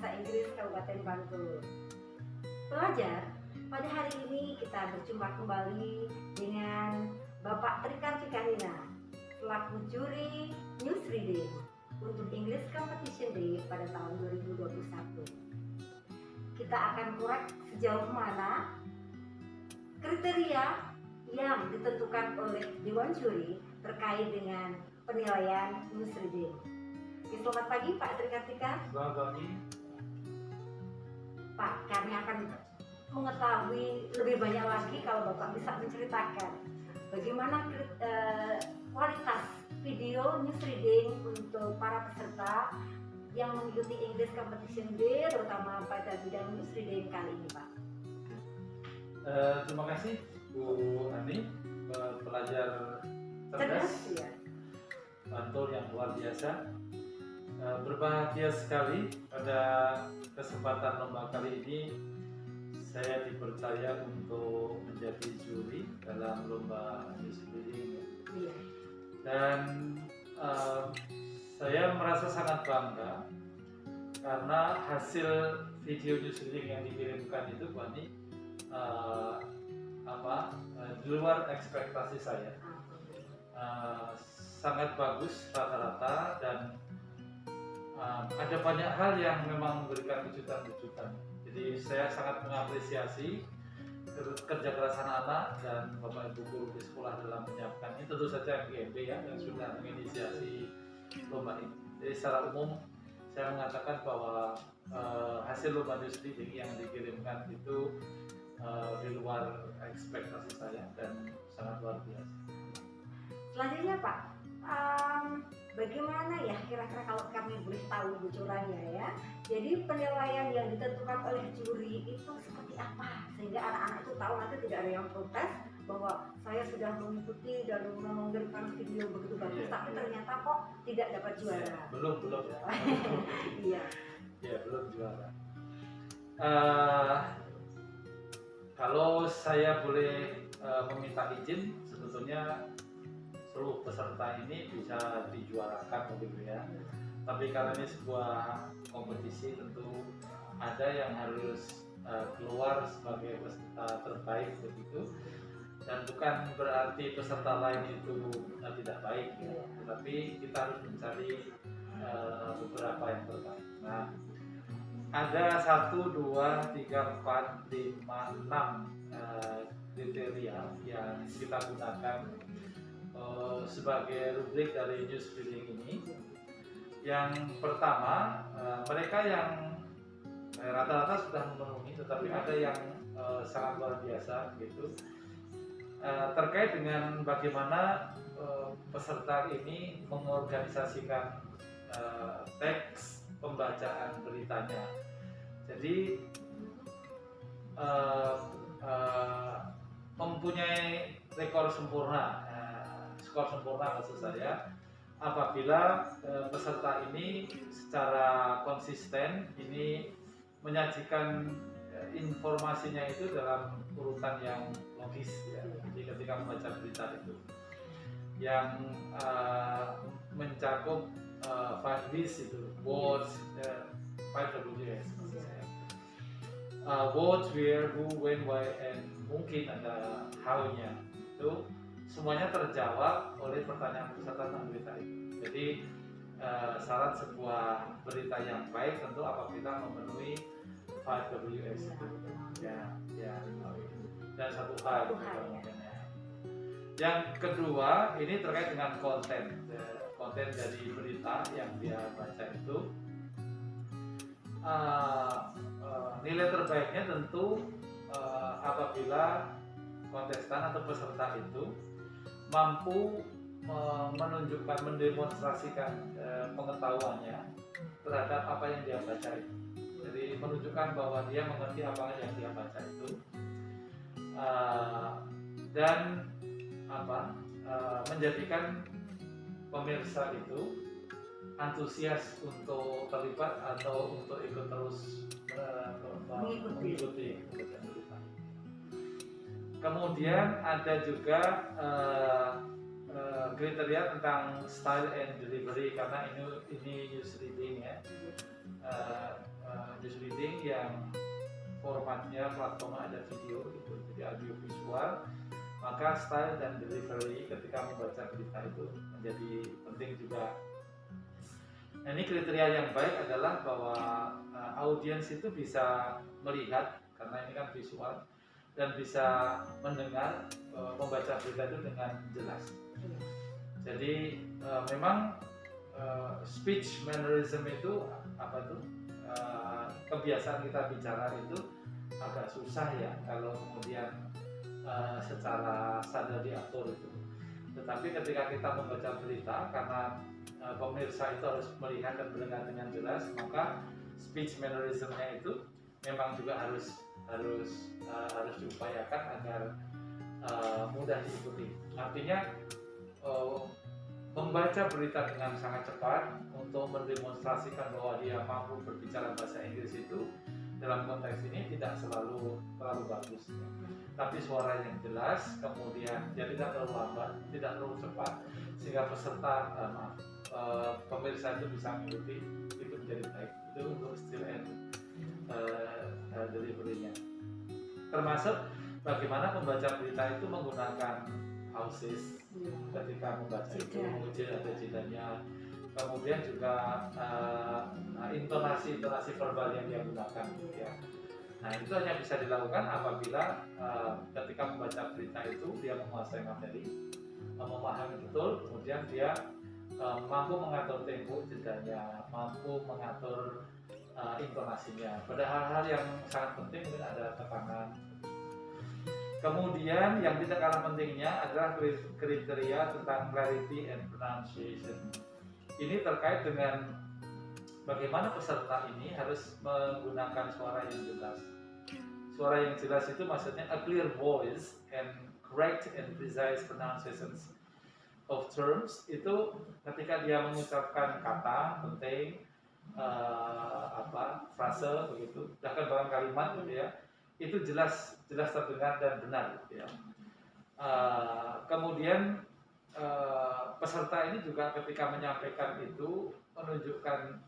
Bahasa Inggris Kabupaten Bantul. Pelajar, pada hari ini kita berjumpa kembali dengan Bapak Tri Kartika Nina selaku juri News Reading untuk English Competition Day pada tahun 2021. Kita akan korek sejauh mana kriteria yang ditentukan oleh Dewan Juri terkait dengan penilaian News Reading. Selamat pagi Pak Tri Kartika. Selamat pagi. Pak, kami akan mengetahui lebih banyak lagi kalau Bapak bisa menceritakan bagaimana kualitas video news reading untuk para peserta yang mengikuti English Competition Day, terutama pada bidang news reading kali ini, Pak. Terima kasih Bu Ani, pelajar cerdas Ya. Bantul yang luar biasa. Berbahagia sekali pada kesempatan lomba kali ini saya dipercaya untuk menjadi juri dalam lomba news reading. Iya. Dan saya merasa sangat bangga karena hasil video news reading yang dikirimkan itu Bu Ani di luar ekspektasi saya. Sangat bagus rata-rata dan ada banyak hal yang memang memberikan kejutan-kejutan. Jadi saya sangat mengapresiasi kerja keras anak-anak dan Bapak Ibu guru di sekolah dalam menyiapkan ini. Tentu saja MGMP ya yang sudah menginisiasi lomba ini. Jadi secara umum saya mengatakan bahwa hasil lomba news reading yang dikirimkan itu di luar ekspektasi saya dan sangat luar biasa. Selanjutnya Pak, bagaimana ya kira-kira kalau kami boleh tahu bocorannya ya? Jadi penilaian yang ditentukan oleh juri itu seperti apa sehingga anak-anak itu tahu nanti tidak ada yang protes bahwa saya sudah mengikuti dan memberikan video begitu bagus, tapi ternyata kok tidak dapat juara. Belum ya. Iya. Ya belum juara. Kalau saya boleh meminta izin, sebetulnya seluruh peserta ini bisa dijuarakan begitu ya. Tapi karena ini sebuah kompetisi, tentu ada yang harus keluar sebagai peserta terbaik begitu. Dan bukan berarti peserta lain itu tidak baik ya. Tetapi kita harus mencari beberapa yang terbaik. Nah, ada 1, 2, 3, 4, 5, 6 kriteria yang kita gunakan sebagai rubrik dari news reading ini. Yang pertama, mereka yang rata-rata sudah memenuhi, tetapi ada yang sangat luar biasa gitu, terkait dengan bagaimana peserta ini mengorganisasikan teks pembacaan beritanya. Jadi mempunyai rekor sempurna, skor sempurna maksud saya, apabila peserta ini secara konsisten ini menyajikan informasinya itu dalam urutan yang logis ya. Jadi ketika membaca berita itu yang mencakup 5Ws itu, words, 5Ws maksud saya. What, where, who, when, why, and mungkin ada how-nya. Itu semuanya terjawab oleh pertanyaan peserta tentang berita itu. Jadi syarat sebuah berita yang baik tentu apabila memenuhi 5Ws itu. Ya. Dan 1H gitu. Yang kedua ini terkait dengan konten dari berita yang dia baca itu. Nilai terbaiknya tentu apabila kontestan atau peserta itu mampu menunjukkan, mendemonstrasikan pengetahuannya terhadap apa yang dia baca itu. Jadi menunjukkan bahwa dia mengerti apa yang dia baca itu, dan menjadikan pemirsa itu antusias untuk terlibat atau untuk ikut terus mengikuti. Kemudian ada juga kriteria tentang style and delivery, karena ini news reading ya. formatnya platformnya ada video gitu, jadi audio visual, maka style dan delivery ketika membaca berita itu menjadi penting juga. Nah, ini kriteria yang baik adalah bahwa audiens itu bisa melihat karena ini kan visual dan bisa mendengar, membaca berita itu dengan jelas. Jadi memang speech mannerism itu apa tuh, kebiasaan kita bicara itu agak susah ya kalau kemudian secara sadar diatur itu. Tetapi ketika kita membaca berita, karena pemirsa itu harus melihat dan mendengar dengan jelas, maka speech mannerismnya itu memang juga harus diupayakan agar mudah diikuti. Artinya membaca berita dengan sangat cepat untuk mendemonstrasikan bahwa dia mampu berbicara bahasa Inggris itu dalam konteks ini tidak selalu terlalu bagus, tapi suara yang jelas, kemudian dia tidak terlalu lambat, tidak terlalu cepat, sehingga pemirsa itu bisa mengikuti, itu menjadi baik. Itu untuk style and delivery-nya. Termasuk bagaimana pembaca berita itu menggunakan pauses ketika membaca itu, ada jedanya, kemudian juga intonasi verbal yang dia gunakan ya. Nah, itu hanya bisa dilakukan apabila ketika membaca berita itu dia menguasai materi, memahami betul, kemudian dia mampu mengatur tempo jedanya, mampu mengatur intonasinya. Pada hal-hal yang sangat penting mungkin ada tekanan. Kemudian yang tidak kalah pentingnya adalah kriteria tentang clarity and pronunciation. Ini terkait dengan bagaimana peserta ini harus menggunakan suara yang jelas. Suara yang jelas itu maksudnya a clear voice and correct and precise pronunciations of terms. Itu ketika dia mengucapkan kata penting, frase begitu, bahkan dalam kalimat gitu ya, itu jelas terdengar dan benar gitu ya. Kemudian peserta ini juga ketika menyampaikan itu menunjukkan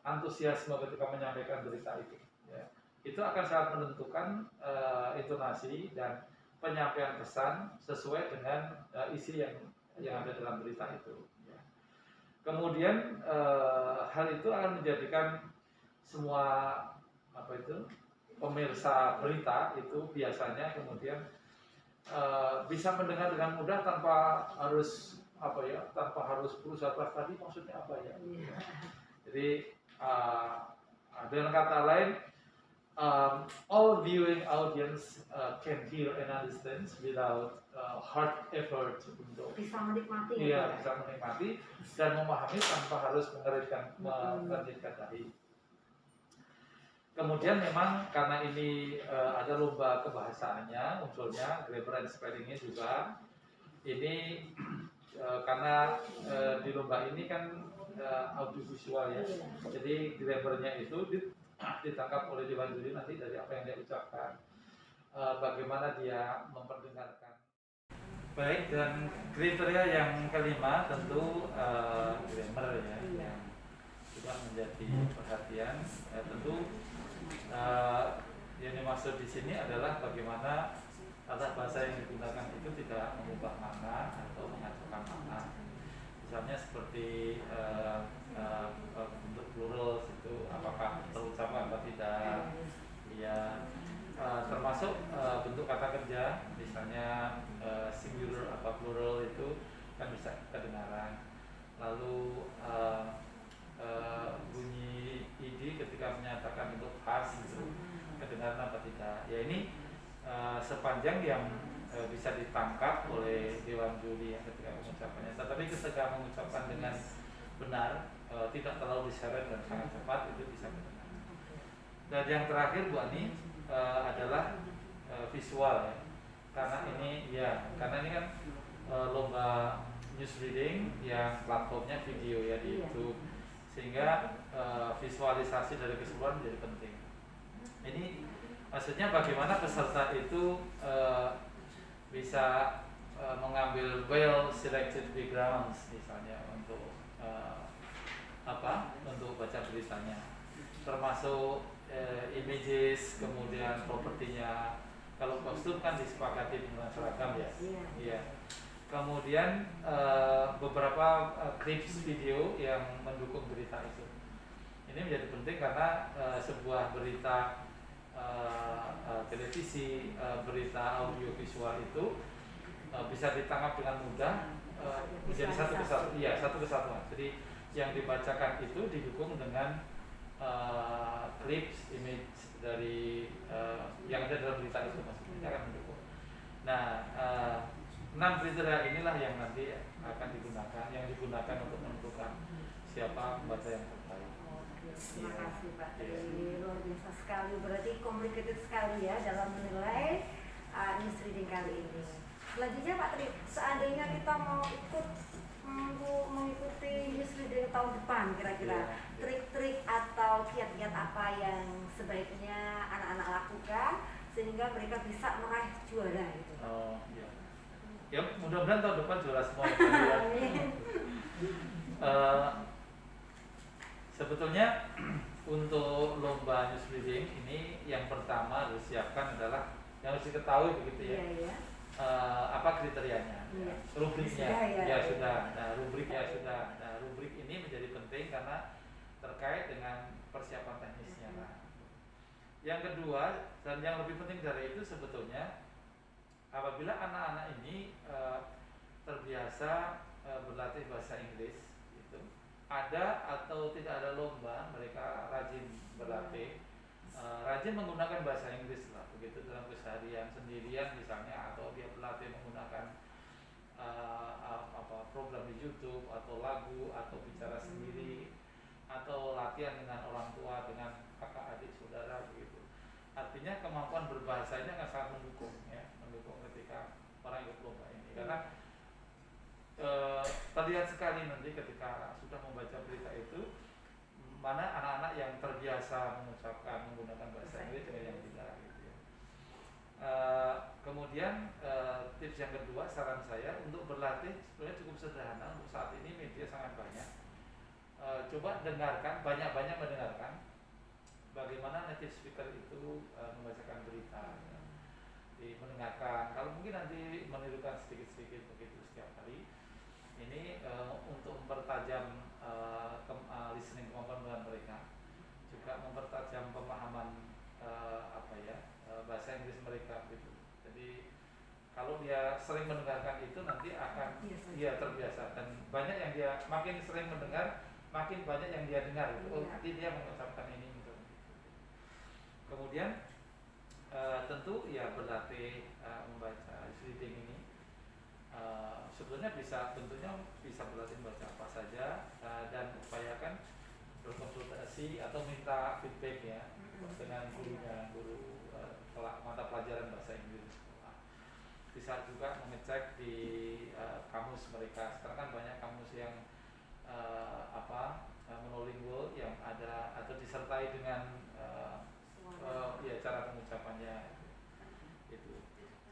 antusiasme ketika menyampaikan berita itu ya. Itu akan sangat menentukan intonasi dan penyampaian pesan sesuai dengan isi yang ada dalam berita itu ya. Kemudian hal itu akan menjadikan semua pemirsa berita itu biasanya kemudian bisa mendengar dengan mudah tanpa harus berusaha keras tadi maksudnya apa ya. Jadi dengan kata lain, all viewing audience can hear and understand without hard effort untuk bisa menikmati. Iya, bisa menikmati dan memahami tanpa harus mengerjakan tadi. Kemudian memang karena ini ada lomba kebahasaannya, munculnya grammar and spellingnya juga. Ini karena di lomba ini kan audiovisual ya, jadi grammarnya itu ditangkap oleh dewan juri nanti dari apa yang dia ucapkan, bagaimana dia memperdengarkan. Baik, dan kriteria yang kelima tentu grammar ya, yang juga menjadi perhatian. Tentu yang dimaksud di sini adalah bagaimana tata bahasa yang digunakan itu tidak mengubah makna atau mengacaukan makna. Misalnya seperti bentuk plural itu apakah terucap atau tidak, ya, termasuk bentuk kata kerja, misalnya singular atau plural itu kan bisa kedengaran. Lalu bunyi id ketika menyatakan bentuk khas itu kedengaran apa tidak. Ya, ini sepanjang yang bisa ditangkap oleh dewan juri ya ketika mengucapkannya. Tetapi ketika mengucapkan dengan benar, tidak terlalu diseret dan sangat cepat, itu bisa kedengaran. Dan yang terakhir Bu Ani adalah visual ya. Karena ini kan lomba news reading yang platformnya video ya di YouTube, sehingga visualisasi dari keseluruhan menjadi penting. Ini maksudnya bagaimana peserta itu bisa mengambil well selected backgrounds misalnya untuk baca beritanya, termasuk images, kemudian propertinya. Kalau kostum kan disepakati dengan seragam ya. Iya. Kemudian beberapa clips video yang mendukung berita itu. Ini menjadi penting karena sebuah berita televisi, berita audiovisual itu bisa ditangkap dengan mudah menjadi satu kesatuan. Iya, satu kesatuan. Jadi yang dibacakan itu didukung dengan clips, image dari yang ada dalam berita itu, maksudnya akan mendukung. Nah, 6 kriteria inilah yang nanti akan digunakan untuk menentukan siapa pembaca yang terbaik. Terima kasih Pak Tri, luar biasa sekali. Berarti complicated sekali ya dalam menilai news reading kali ini. Selanjutnya Pak Tri, seandainya kita mau mengikuti news reading tahun depan, kira-kira trik-trik atau kiat-kiat apa yang sebaiknya anak-anak lakukan sehingga mereka bisa meraih juara gitu? Oh iya. Ya mudah-mudahan tahun depan juara semua ya. Sebetulnya untuk lomba news reading ini yang pertama harus disiapkan adalah yang harus diketahui begitu ya. Iya. Apa kriterianya? Iya. Rubriknya. Sudah. Nah, sudah. Nah, rubrik ini menjadi penting karena terkait dengan persiapan teknisnya. Nah. Yang kedua dan yang lebih penting dari itu sebetulnya apabila anak-anak ini terbiasa berlatih bahasa Inggris, itu ada atau tidak ada lomba, mereka rajin berlatih, rajin menggunakan bahasa Inggris lah, begitu dalam keseharian sendirian misalnya, atau dia berlatih menggunakan program di YouTube atau lagu atau bicara sendiri atau latihan dengan orang tua, dengan kakak adik saudara begitu. Artinya kemampuan berbahasa ini akan sangat mendukung ketika orang ikut lomba ini, karena terlihat sekali nanti ketika sudah membaca berita itu mana anak-anak yang terbiasa mengucapkan menggunakan bahasa Inggris dengan yang tidak gitu ya. Kemudian tips yang kedua, saran saya untuk berlatih sebenarnya cukup sederhana. Untuk saat ini media sangat banyak, coba dengarkan, banyak-banyak mendengarkan bagaimana native speaker itu membacakan berita ya. Mendengarkan, kalau mungkin nanti menirukan sedikit-sedikit begitu setiap hari. Ini untuk mempertajam listening kemampuan mereka, juga mempertajam pemahaman bahasa Inggris mereka gitu. Jadi kalau dia sering mendengarkan itu nanti akan dia terbiasa, dan banyak yang dia makin sering mendengar makin banyak yang dia dengar gitu. Oh, nanti dia mengucapkan ini gitu. Kemudian tentu ya berlatih membaca reading ini. Sebetulnya tentunya bisa berlatih membaca apa saja, dan upayakan berkonsultasi atau minta feedback ya dengan guru mata pelajaran bahasa Inggris. Bisa juga mengecek di kamus mereka. Sekarang kan banyak kamus yang monolingual yang ada atau disertai dengan cara pengucapannya itu.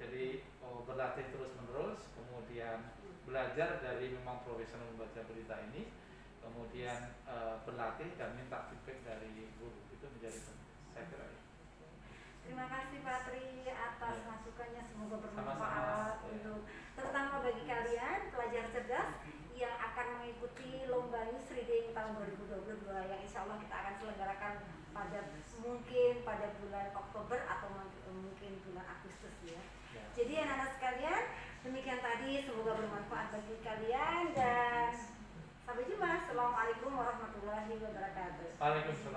Jadi berlatih terus-menerus, kemudian belajar dari memang profesional membaca berita ini, kemudian berlatih dan minta feedback dari guru, itu menjadi penting, saya kira. Terima kasih Pak Tri atas masukannya, semoga bermanfaat. Sama-sama, untuk terutama bagi kalian pelajar cerdas yang akan mengikuti lomba news reading tahun 2022 yang insya Allah kita akan selenggarakan pada bulan Oktober atau mungkin bulan Agustus ya. Jadi anak-anak sekalian, demikian tadi, semoga bermanfaat bagi kalian dan sampai jumpa. Assalamualaikum warahmatullahi wabarakatuh. Waalaikumsalam.